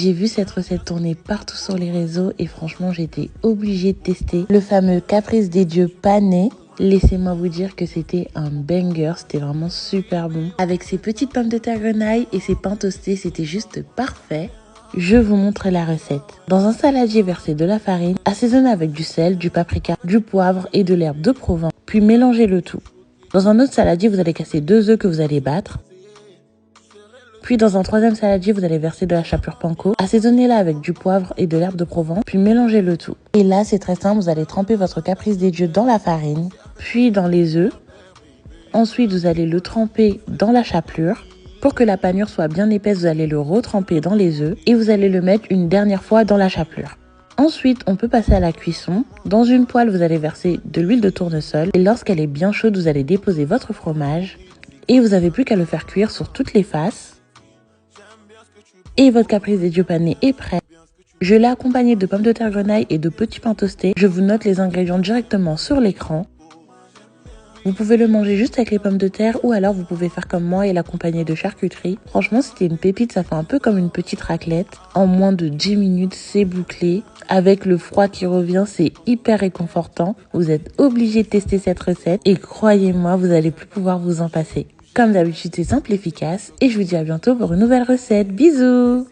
J'ai vu cette recette tourner partout sur les réseaux et franchement j'étais obligée de tester le fameux caprice des dieux pané. Laissez-moi vous dire que c'était un banger, c'était vraiment super bon. Avec ces petites pommes de terre grenaille et ces pains toastés, c'était juste parfait. Je vous montre la recette. Dans un saladier, versez de la farine, assaisonnez avec du sel, du paprika, du poivre et de l'herbe de Provence, puis mélangez le tout. Dans un autre saladier, vous allez casser 2 œufs que vous allez battre. Puis dans un troisième saladier, vous allez verser de la chapelure panko, assaisonnez-la avec du poivre et de l'herbe de Provence, puis mélangez le tout. Et là, c'est très simple, vous allez tremper votre caprice des dieux dans la farine, puis dans les œufs. Ensuite, vous allez le tremper dans la chapelure. Pour que la panure soit bien épaisse, vous allez le retremper dans les œufs et vous allez le mettre une dernière fois dans la chapelure. Ensuite, on peut passer à la cuisson. Dans une poêle, vous allez verser de l'huile de tournesol et lorsqu'elle est bien chaude, vous allez déposer votre fromage et vous n'avez plus qu'à le faire cuire sur toutes les faces. Et votre caprice des dieux pané est prêt. Je l'ai accompagné de pommes de terre grenaille et de petits pains toastés. Je vous note les ingrédients directement sur l'écran. Vous pouvez le manger juste avec les pommes de terre ou alors vous pouvez faire comme moi et l'accompagner de charcuterie. Franchement, c'était une pépite, ça fait un peu comme une petite raclette. En moins de 10 minutes, c'est bouclé. Avec le froid qui revient, c'est hyper réconfortant. Vous êtes obligé de tester cette recette et croyez-moi, vous n'allez plus pouvoir vous en passer. Comme d'habitude, c'est simple et efficace et je vous dis à bientôt pour une nouvelle recette. Bisous!